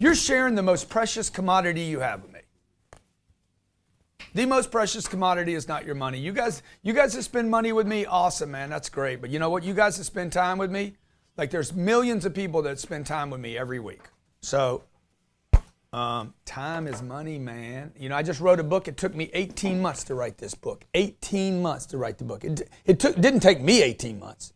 You're sharing the most precious commodity you have with me. The most precious commodity is not your money. You guys that spend money with me, awesome, man. That's great. But you know what? You guys that spend time with me, like there's millions of people that spend time with me every week. So time is money, man. You know, I just wrote a book. It took me 18 months to write this book. 18 months to write the book. It didn't take me 18 months.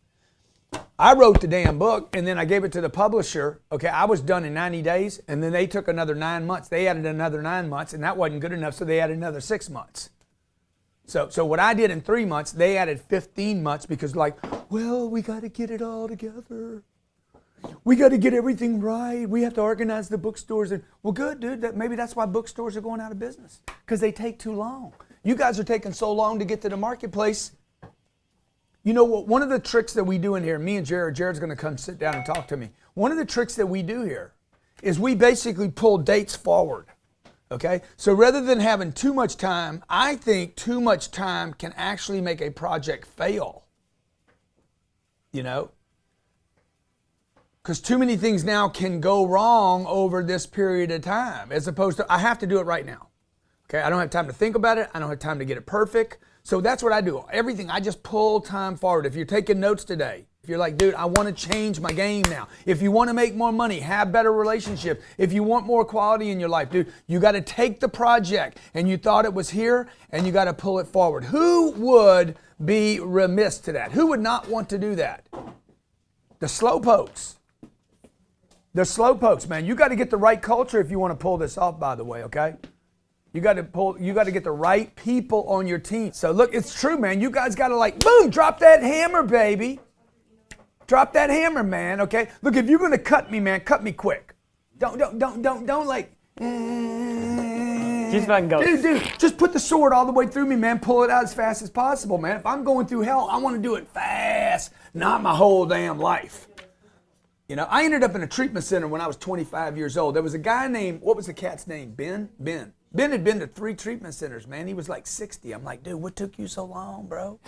I wrote the damn book, and then I gave it to the publisher. Okay, I was done in 90 days, and then they took another 9 months. They added another 9 months, and that wasn't good enough, so they added another 6 months. So what I did in 3 months, they added 15 months because well, we got to get it all together. We got to get everything right. We have to organize the bookstores. And well, good, dude. Maybe that's why bookstores are going out of business, because they take too long. You guys are taking so long to get to the marketplace. You know what? One of the tricks that we do in here, me and Jared's going to come sit down and talk to me. One of the tricks that we do here is we basically pull dates forward. Okay? So rather than having too much time, I think too much time can actually make a project fail. You know? Because too many things now can go wrong over this period of time, as opposed to, I have to do it right now. Okay? I don't have time to think about it. I don't have time to get it perfect. So that's what I do. Everything, I just pull time forward. If you're taking notes today, if you're like, dude, I want to change my game now. If you want to make more money, have better relationships. If you want more quality in your life, dude, you got to take the project and you thought it was here and you got to pull it forward. Who would be remiss to that? Who would not want to do that? The slowpokes. The slowpokes, man. You got to get the right culture if you want to pull this off, by the way, okay? You got to get the right people on your team. So look, it's true, man. You guys got to boom, drop that hammer, baby. Drop that hammer, man, okay? Look, if you're going to cut me, man, cut me quick. Don't just fucking go. Dude, just put the sword all the way through me, man. Pull it out as fast as possible, man. If I'm going through hell, I want to do it fast, not my whole damn life. You know, I ended up in a treatment center when I was 25 years old. There was a guy named, what was the cat's name? Ben? Ben had been to 3 treatment centers, man. He was like 60. I'm like, dude, what took you so long, bro?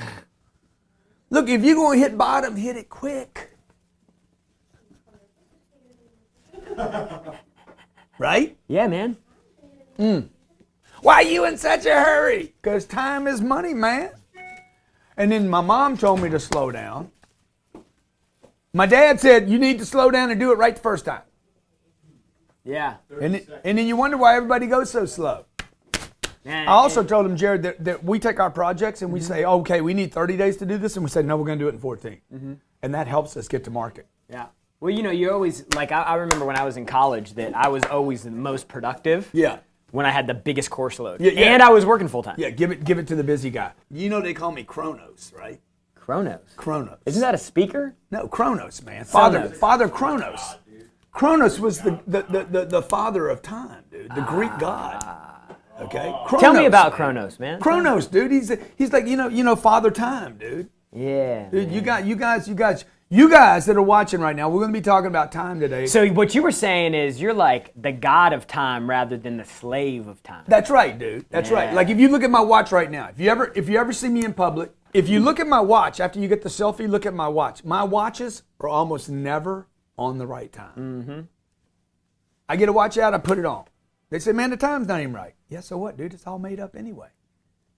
Look, if you're going to hit bottom, hit it quick. Right? Yeah, man. Why are you in such a hurry? Because time is money, man. And then my mom told me to slow down. My dad said, you need to slow down and do it right the first time. Yeah. And then you wonder why everybody goes so slow. I also told him, Jared, that we take our projects and we say, okay, we need 30 days to do this. And we say, no, we're going to do it in 14. And that helps us get to market. Yeah. Well, you know, you always, I remember when I was in college that I was always the most productive. Yeah. When I had the biggest course load. Yeah. And I was working full time. Yeah, give it to the busy guy. You know they call me Kronos, right? Kronos. Isn't that a speaker? No, Kronos, man. Father Kronos. Kronos was the father of time, dude. The Greek god. Okay. Kronos, tell me about Kronos, man. Kronos, dude. He's like Father Time, dude. Yeah. Dude, you guys that are watching right now, we're going to be talking about time today. So what you were saying is you're like the god of time rather than the slave of time. That's right, dude. That's right. Like if you look at my watch right now, if you ever see me in public, if you look at my watch after you get the selfie, look at my watch. My watches are almost never on the right time. I get a watch out, I put it on. They say, man, the time's not even right. Yeah, so what, dude? It's all made up anyway.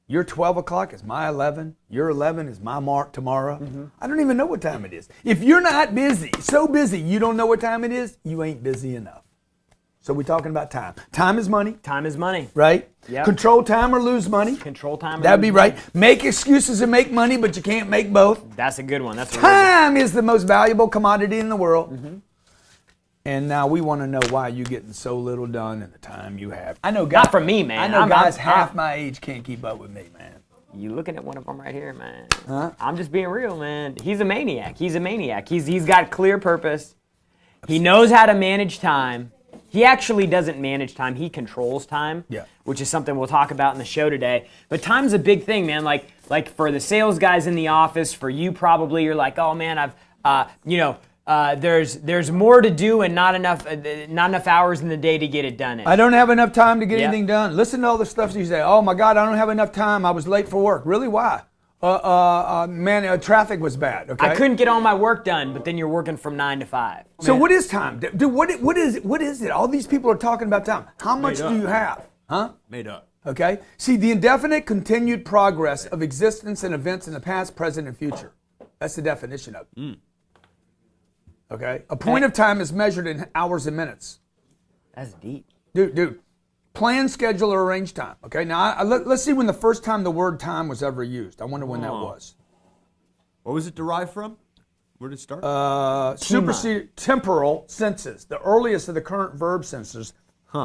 Your 12 o'clock is my 11. Your 11 is my mark tomorrow. I don't even know what time it is. If you're not busy, so busy you don't know what time it is, you ain't busy enough. So we're talking about time. Time is money. Time is money. Right? Yep. Control time or lose money. Control time or That'd be lose right. money. Make excuses and make money, but you can't make both. That's a good one. That's a Time is the most valuable commodity in the world. And now we want to know why you're getting so little done in the time you have. I know guys. Not for me, man. I know guys half my age can't keep up with me, man. You looking at one of them right here, man. Huh? I'm just being real, man. He's a maniac. He's got clear purpose. He knows how to manage time. He actually doesn't manage time. He controls time, which is something we'll talk about in the show today. But time's a big thing, man. Like for the sales guys in the office, for you probably, you're like, oh man, there's more to do and not enough hours in the day to get it done. I don't have enough time to get anything done. Listen to all the stuff you say. Oh my God, I don't have enough time. I was late for work. Really? Why? Man, traffic was bad. Okay. I couldn't get all my work done, but then you're working from 9 to 5. So what is time, dude? What is it? All these people are talking about time. How much do you have? Huh? Made up. Okay. See, the indefinite continued progress of existence and events in the past, present, and future. That's the definition of it. Okay. A point of time is measured in hours and minutes. That's deep. Dude. Plan, schedule, or arrange time. Okay. Now, let's see when the first time the word time was ever used. I wonder when that was. What was it derived from? Where did it start? Supersede temporal senses, the earliest of the current verb senses,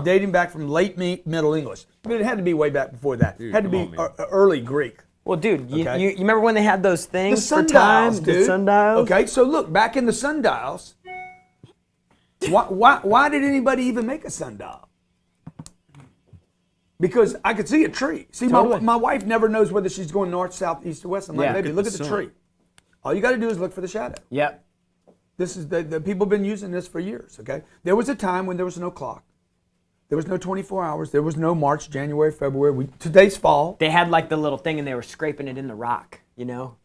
dating back from late Middle English. But it had to be way back before that. It had to be early Greek. Well, dude, Okay. you remember when they had those The things for time? sundials, dude. The sundials? Okay, so look, back in the sundials, why did anybody even make a sundial? Because I could see a tree. See, Totally. my wife never knows whether she's going north, south, east, or west. I'm like, Yeah. baby, look at the sun. tree. All you got to do is look for the shadow. Yep. This is the people have been using this for years. Okay, there was a time when there was no clock, there was no 24 hours, there was no March, January, February. Today's fall. They had like the little thing and they were scraping it in the rock,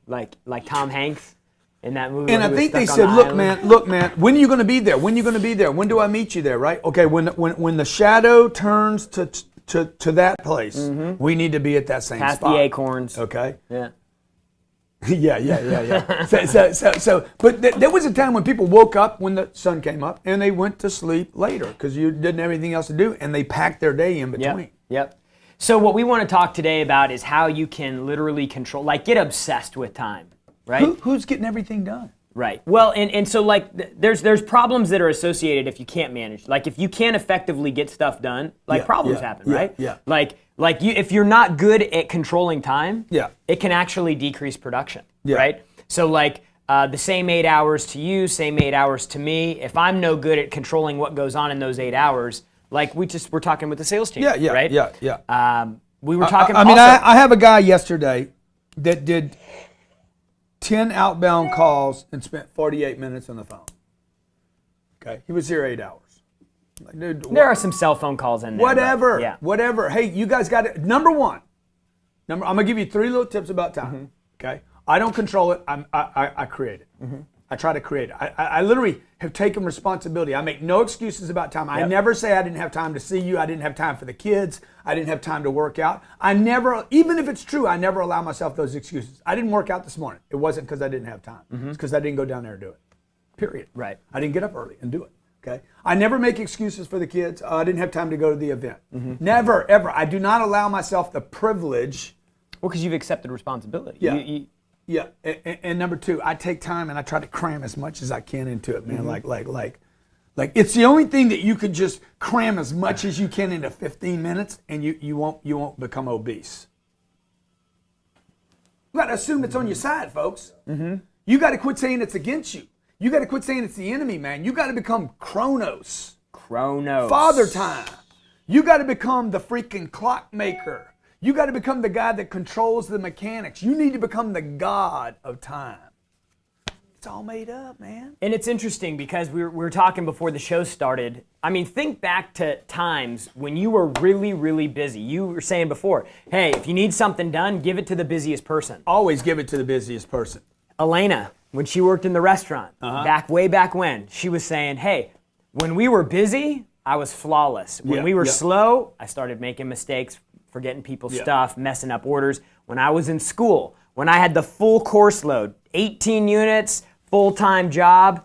like Tom Hanks in that movie. And when I he was think they stuck said, on the look, island." man, when are you going to be there? When are you going to be there? When do I meet you there? Right? Okay, when the shadow turns to that place, we need to be at that same Past spot. the acorns. Okay. Yeah. Yeah. But there was a time when people woke up when the sun came up and they went to sleep later because you didn't have anything else to do and they packed their day in between. Yep. So what we want to talk today about is how you can literally control, like get obsessed with time, right? Who's getting everything done? Right. Well, and so like there's problems that are associated if you can't manage. Like if you can't effectively get stuff done, like problems happen, right? Yeah. Like if you're not good at controlling time, Yeah. it can actually decrease production, Yeah. right? So like the same 8 hours to you, same 8 hours to me. If I'm no good at controlling what goes on in those 8 hours, like we're talking with the sales team, right? Yeah. We were talking. I mean, also, I have a guy yesterday that did 10 outbound calls and spent 48 minutes on the phone. Okay, he was here 8 hours. Like, dude, there are some cell phone calls in there. whatever, but, yeah. whatever. Hey, you guys got it. Number one, I'm gonna give you 3 little tips about time. Okay, I don't control it. I create it. I try to create it. I literally have taken responsibility. I make no excuses about time. I never say I didn't have time to see you. I didn't have time for the kids. I didn't have time to work out. I never, even if it's true, I never allow myself those excuses. I didn't work out this morning. It wasn't because I didn't have time. It's because I didn't go down there and do it. Period. Right. I didn't get up early and do it. Okay. I never make excuses for the kids. I didn't have time to go to the event. Never, ever. I do not allow myself the privilege. Well, because you've accepted responsibility. Yeah. Yeah, and number 2, I take time and I try to cram as much as I can into it, man. Like it's the only thing that you could just cram as much as you can into 15 minutes, and you won't become obese. You got to assume it's on your side, folks. You got to quit saying it's against you. You got to quit saying it's the enemy, man. You got to become Chronos, Father Time. You got to become the freaking clockmaker. You got to become the guy that controls the mechanics. You need to become the god of time. It's all made up, man. And it's interesting because we were talking before the show started. I mean, think back to times when you were really, really busy. You were saying before, hey, if you need something done, give it to the busiest person. Always give it to the busiest person. Elena, when she worked in the restaurant, way back when, she was saying, hey, when we were busy, I was flawless. When we were slow, I started making mistakes, forgetting people's stuff, messing up orders. When I was in school, when I had the full course load, 18 units, full-time job,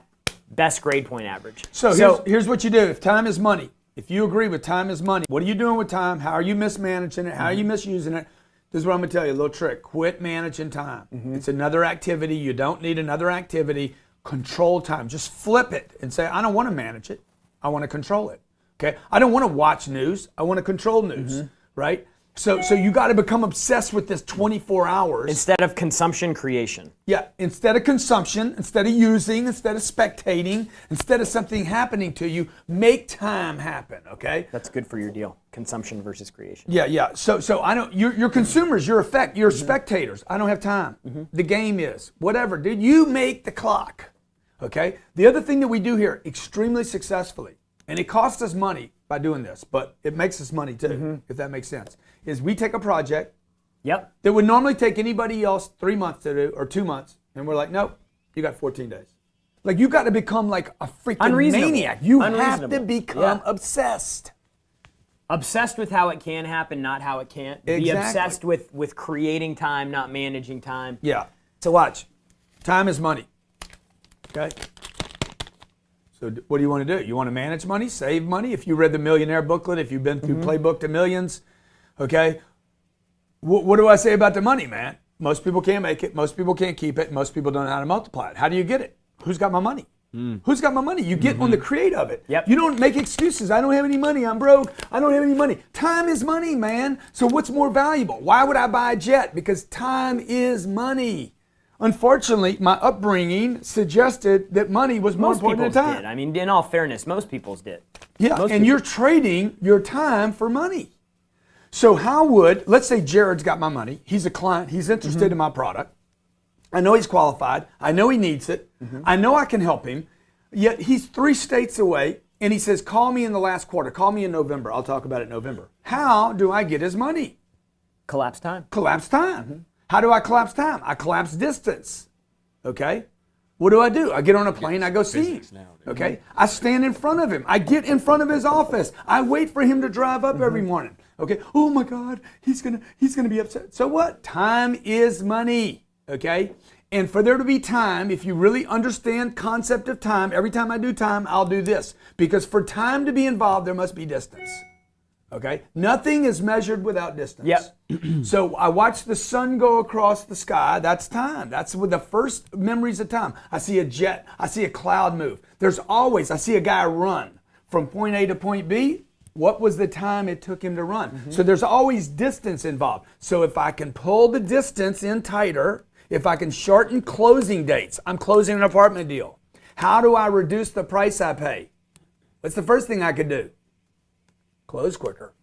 best grade point average. So here's what you do. If time is money, if you agree with time is money, what are you doing with time? How are you mismanaging it? How are you misusing it? This is what I'm going to tell you, a little trick. Quit managing time. It's another activity. You don't need another activity. Control time. Just flip it and say, I don't want to manage it. I want to control it. Okay? I don't want to watch news. I want to control news. Right? So you got to become obsessed with this 24 hours. Instead of consumption, creation. Yeah, instead of consumption, instead of using, instead of spectating, instead of something happening to you, make time happen, okay? That's good for your deal. Consumption versus creation. Yeah. So I don't. You're consumers. You're spectators. I don't have time. The game is whatever, dude. You make the clock, okay? The other thing that we do here extremely successfully, and it costs us money by doing this, but it makes us money too, if that makes sense, is we take a project Yep. that would normally take anybody else 3 months to do or 2 months, and we're like, nope, you got 14 days. Like you got to become like a freaking Unreasonable. maniac. You have to Unreasonable. become Yeah. obsessed. Obsessed with how it can happen, not how it can't. Be Exactly. obsessed with creating time, not managing time. Yeah. So watch. Time is money. Okay? So what do you want to do? You want to manage money, save money? If you read the Millionaire booklet, if you've been through Playbook to Millions, okay? What do I say about the money, man? Most people can't make it. Most people can't keep it. Most people don't know how to multiply it. How do you get it? Who's got my money? Who's got my money? You get on the create of it. Yep. You don't make excuses. I don't have any money. I'm broke. I don't have any money. Time is money, man. So what's more valuable? Why would I buy a jet? Because time is money. Unfortunately, my upbringing suggested that money was more Most important people's than time. did. I mean, in all fairness, most people's did. Yeah, Most and people- you're trading your time for money. So how would, let's say Jared's got my money. He's a client. He's interested in my product. I know he's qualified. I know he needs it. I know I can help him. Yet he's 3 states away, and he says, call me in the last quarter. Call me in November. I'll talk about it in November. How do I get his money? Collapse time. Collapse time. How do I collapse time? I collapse distance. Okay? What do? I get on a plane, I go see him. Okay? I stand in front of him. I get in front of his office. I wait for him to drive up every morning. Okay? Oh my God, he's gonna be upset. So what? Time is money. Okay? And for there to be time, if you really understand concept of time, every time I do time, I'll do this. Because for time to be involved, there must be distance. Okay? Nothing is measured without distance. Yep. So I watch the sun go across the sky. That's time. That's with the first memories of time. I see a jet. I see a cloud move. I see a guy run from point A to point B. What was the time it took him to run? So there's always distance involved. So if I can pull the distance in tighter, if I can shorten closing dates, I'm closing an apartment deal. How do I reduce the price I pay? What's the first thing I could do? Close quicker.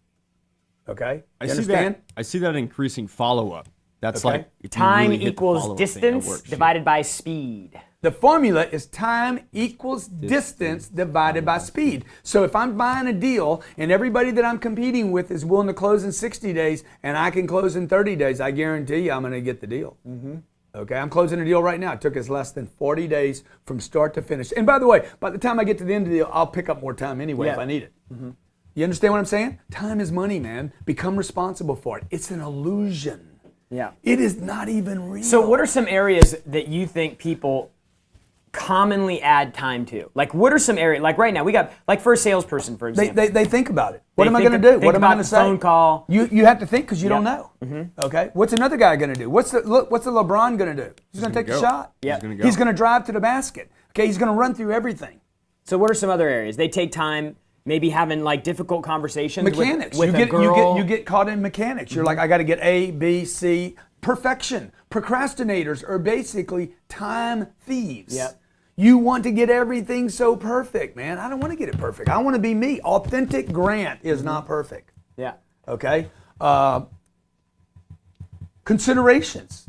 Okay? You understand? I see that increasing follow-up. That's Okay. like if you Time really hit the equals follow-up thing, that distance works. divided by speed. The formula is time equals distance divided by speed. So if I'm buying a deal and everybody that I'm competing with is willing to close in 60 days and I can close in 30 days, I guarantee you I'm going to get the deal. Okay, I'm closing a deal right now. It took us less than 40 days from start to finish. And by the way, by the time I get to the end of the deal, I'll pick up more time anyway if I need it. You understand what I'm saying? Time is money, man. Become responsible for it. It's an illusion. Yeah. It is not even real. So what are some areas that you think people commonly add time to? Like what are some areas, like right now we got, like for a salesperson, for example. They think about it. What They am I think going to of- do? think What am I about going to the say? phone call. You have to think because you don't Yeah. know. Okay. What's another guy going to do? What's the LeBron going to do? He's going to take the go. shot. Yeah. He's gonna go. He's going to drive to the basket. Okay. He's going to run through everything. So what are some other areas? They take time maybe having like difficult conversations Mechanics. with you a get girl. you get caught in mechanics. You're like, I got to get A, B, C. Perfection. Procrastinators are basically time thieves. Yep. You want to get everything so perfect, man. I don't want to get it perfect. I want to be me. Authentic Grant is not perfect. Yeah. Okay. Considerations.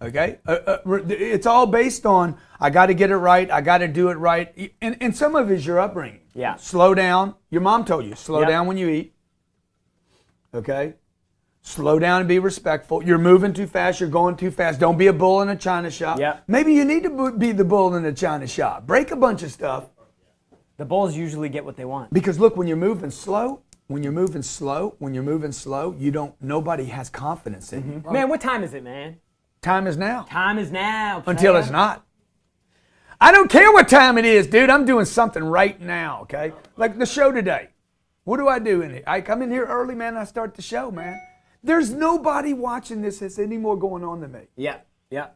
Okay. It's all based on I got to get it right. I got to do it right. And some of it is your upbringing. Yeah. Slow down. Your mom told you slow Yep. down when you eat. Okay. Slow down and be respectful. You're moving too fast. You're going too fast. Don't be a bull in a china shop. Yep. Maybe you need to be the bull in a china shop. Break a bunch of stuff. The bulls usually get what they want. Because look, when you're moving slow, you don't. Nobody has confidence in you. Man, what time is it, man? Time is now. Time is now. Until player. it's not. I don't care what time it is, dude. I'm doing something right now. Okay, like the show today. What do I do in it? I come in here early, man. And I start the show, man. There's nobody watching this that's any more going on than me. Yeah. You're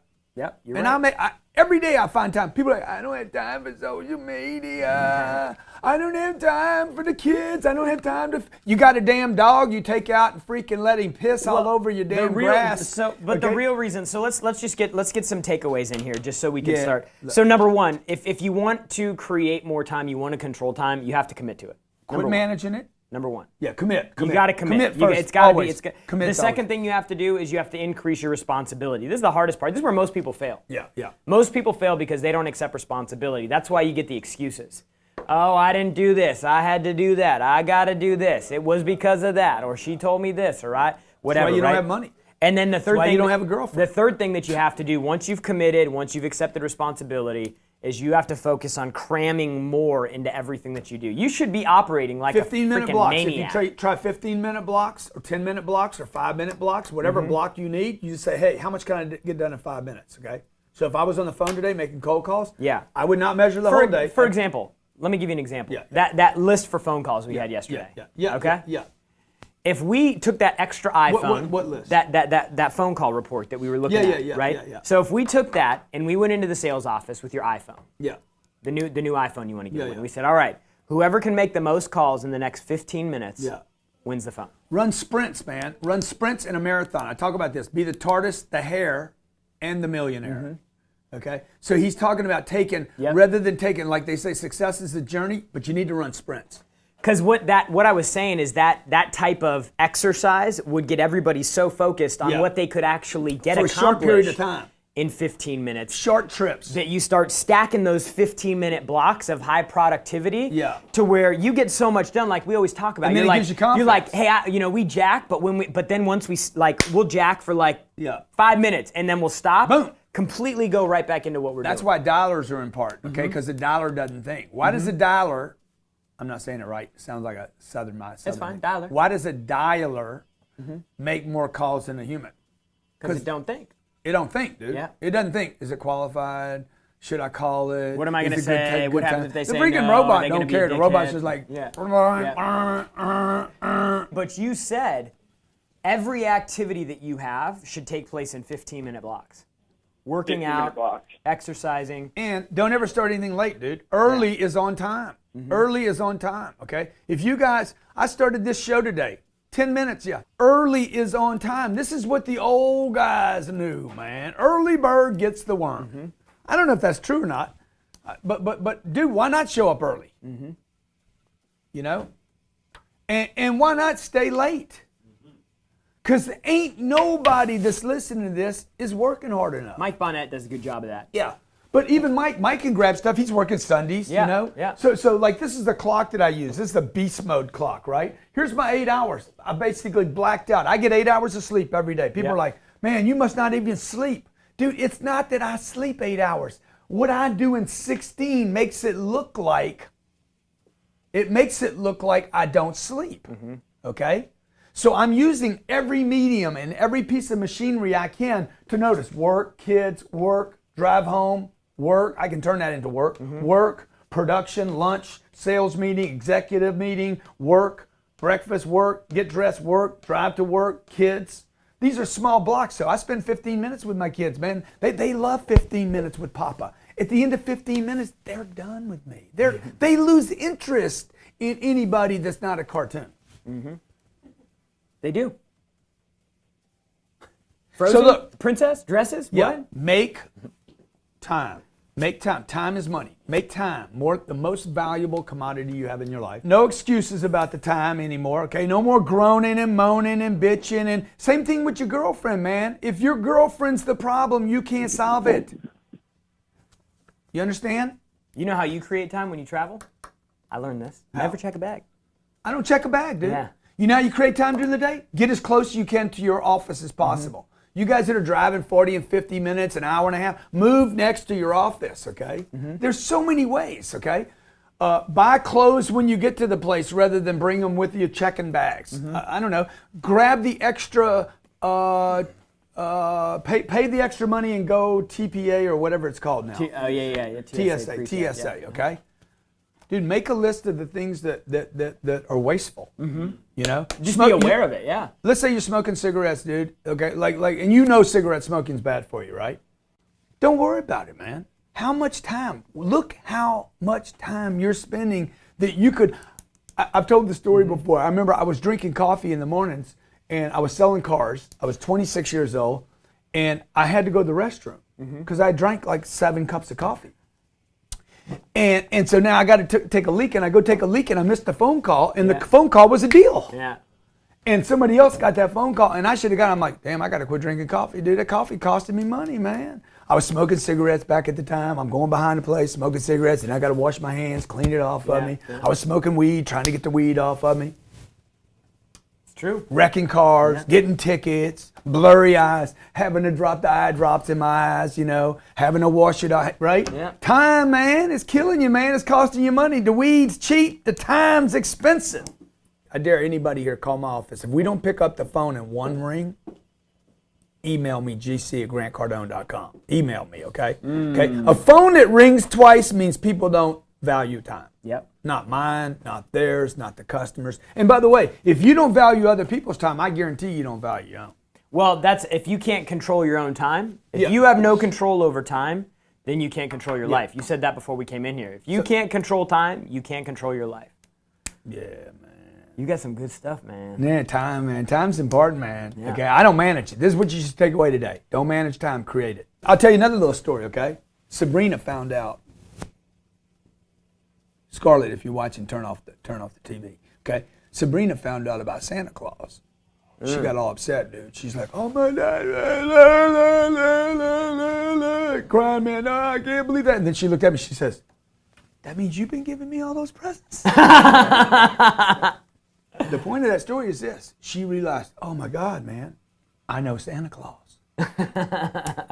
And right. every day I find time. People are like, I don't have time for social media. I don't have time for the kids. I don't have time to. You got a damn dog you take out and freaking let him piss all over your damn grass. So, but okay? the real reason. So let's get some takeaways in here, just so we can Yeah. start. So number one, if you want to create more time, you want to control time, you have to commit to it. Quit managing it. Number one. Yeah, commit. You got to commit. First. It's got to be. Always. It's got. Commit The second thing you have to do is you have to increase your responsibility. This is the hardest part. This is where most people fail. Yeah. Most people fail because they don't accept responsibility. That's why you get the excuses. Oh, I didn't do this. I had to do that. I got to do this. It was because of that. Or she told me this. Or whatever. That's why you don't right? have money. And then the third why thing you don't have a girlfriend. The third thing that you have to do once you've committed, once you've accepted responsibility, is you have to focus on cramming more into everything that you do. You should be operating like a 15-minute freaking blocks. maniac. If you try 15-minute blocks or 10-minute blocks or 5-minute blocks, whatever block you need, you just say, hey, how much can I get done in 5 minutes, okay? So if I was on the phone today making cold calls, I would not measure the whole day. For example, let me give you an example. Yeah. That list for phone calls we had yesterday. Yeah. Okay? Yeah. If we took that extra iPhone, what list? That phone call report that we were looking at, right? Yeah. So if we took that and we went into the sales office with your iPhone, Yeah. the new iPhone you want to get, Yeah. we said, all right, whoever can make the most calls in the next 15 minutes wins the phone. Run sprints, man. Run sprints in a marathon. I talk about this. Be the TARDIS, the hare, and the millionaire. Okay? So he's talking about rather than taking, like they say, success is a journey, but you need to run sprints. Because what I was saying is that type of exercise would get everybody so focused on what they could actually get For a accomplished short period of time. in 15 minutes. Short trips. That you start stacking those 15-minute blocks of high productivity to where you get so much done, like we always talk about. And then it gives you confidence. You're like, hey, we jack, but then once we'll jack for 5 minutes and then we'll stop. Boom. Completely go right back into what we're doing. That's why dollars are important, okay? Because the dollar doesn't think. Why does a dollar, I'm not saying it right, it sounds like a southern. That's fine, dialer. Why does a dialer make more calls than a human? Because it don't think. It don't think, dude. Yeah. It doesn't think. Is it qualified? Should I call it? What am I going to Is it good say? take, What good happens time? if they the say freaking no? robot Are they don't gonna be care. a The robot's dickhead? just like, But you said every activity that you have should take place in 15-minute blocks. Working 15-minute out, blocks. exercising. And don't ever start anything late, dude. Early is on time. Early is on time, okay? If you guys, I started this show today, 10 minutes, Early is on time. This is what the old guys knew, man. Early bird gets the worm. I don't know if that's true or not, but dude, why not show up early? You know? And why not stay late? Because ain't nobody that's listening to this is working hard enough. Mike Bonnet does a good job of that. Yeah. But even Mike can grab stuff. He's working Sundays, Yeah, you know? yeah. So like this is the clock that I use. This is the beast mode clock, right? Here's my 8 hours. I basically blacked out. I get 8 hours of sleep every day. People Yeah. are like, man, you must not even sleep. Dude, it's not that I sleep 8 hours. What I do in 16 makes it look like I don't sleep, okay? So I'm using every medium and every piece of machinery I can to notice work, kids, work, drive home, work. I can turn that into work. Work, production, lunch, sales meeting, executive meeting, work, breakfast, work, get dressed, work, drive to work, kids. These are small blocks, so I spend 15 minutes with my kids, man. They love 15 minutes with Papa. At the end of 15 minutes, they're done with me. They lose interest in anybody that's not a cartoon. They do. Frozen, So look, princess, dresses, what? Make time. Make time. Time is money. Make time. The most valuable commodity you have in your life. No excuses about the time anymore, okay? No more groaning and moaning and bitching. And same thing with your girlfriend, man. If your girlfriend's the problem, you can't solve it. You understand? You know how you create time when you travel? I learned this. Never check a bag. I don't check a bag, dude. Yeah. You know how you create time during the day? Get as close as you can to your office as possible. You guys that are driving 40 and 50 minutes, an hour and a half, move next to your office, okay? There's so many ways, okay? Buy clothes when you get to the place rather than bring them with you checking bags. I don't know. Grab the extra, pay the extra money and go TPA or whatever it's called now. TSA, okay? Dude, make a list of the things that are wasteful. You know, Just be aware of it, yeah. Let's say you're smoking cigarettes, dude. Okay, like, and you know cigarette smoking's bad for you, right? Don't worry about it, man. How much time? Look how much time you're spending that you could. I've told the story before. I remember I was drinking coffee in the mornings, and I was selling cars. I was 26 years old, and I had to go to the restroom because I drank like 7 cups of coffee. And so now I got to take a leak, and I go take a leak, and I missed the phone call, and the phone call was a deal. Yeah. And somebody else got that phone call, and I should have got it. I'm like, damn, I got to quit drinking coffee. Dude, that coffee costed me money, man. I was smoking cigarettes back at the time. I'm going behind the place, smoking cigarettes, and I got to wash my hands, clean it off of me. I was smoking weed, trying to get the weed off of me. It's true. Wrecking cars, getting tickets, blurry eyes, having to drop the eye drops in my eyes, you know, having to wash it out, right? Yeah. Time, man, is killing you, man. It's costing you money. The weeds cheap. The time's expensive. I dare anybody here call my office. If we don't pick up the phone in one ring, email me, gc@grantcardone.com. Email me, okay? Okay. A phone that rings twice means people don't value time. Yep. Not mine, not theirs, not the customers. And by the way, if you don't value other people's time, I guarantee you don't value your own. Well, that's if you can't control your own time. If Yeah. you have no control over time, then you can't control your life. You said that before we came in here. If you can't control time, you can't control your life. Yeah, man. You got some good stuff, man. Yeah, time, man. Time's important, man. Yeah. Okay, I don't manage it. This is what you should take away today. Don't manage time, create it. I'll tell you another little story, okay? Sabrina found out. Scarlett, if you're watching, turn off the TV. Okay, Sabrina found out about Santa Claus. She got all upset, dude. She's like, "Oh my God, crying, man! No, I can't believe that." And then she looked at me. She says, "That means you've been giving me all those presents." The point of that story is this: she realized, "Oh my God, man, I know Santa Claus.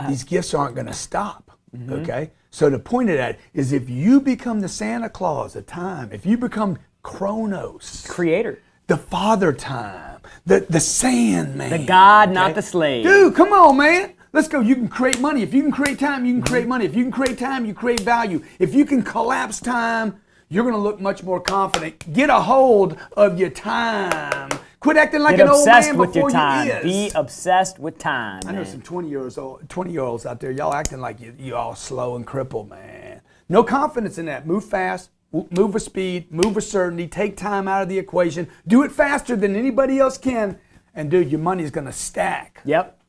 These gifts aren't going to stop." Okay? So the point of that is if you become the Santa Claus of time, if you become Chronos, Creator. the Father Time, the Sandman. The God, not the slave. Dude, come on, man. Let's go. You can create money. If you can create time, you can create money. If you can create time, you create value. If you can collapse time, you're going to look much more confident. Get a hold of your time. Quit acting like Get an old obsessed man with your before time. you is. Be obsessed with time. I know man. some 20-year-olds out there, y'all acting like you all slow and crippled, man. No confidence in that. Move fast, move with speed, move with certainty, take time out of the equation, do it faster than anybody else can, and dude, your money's gonna stack. Yep.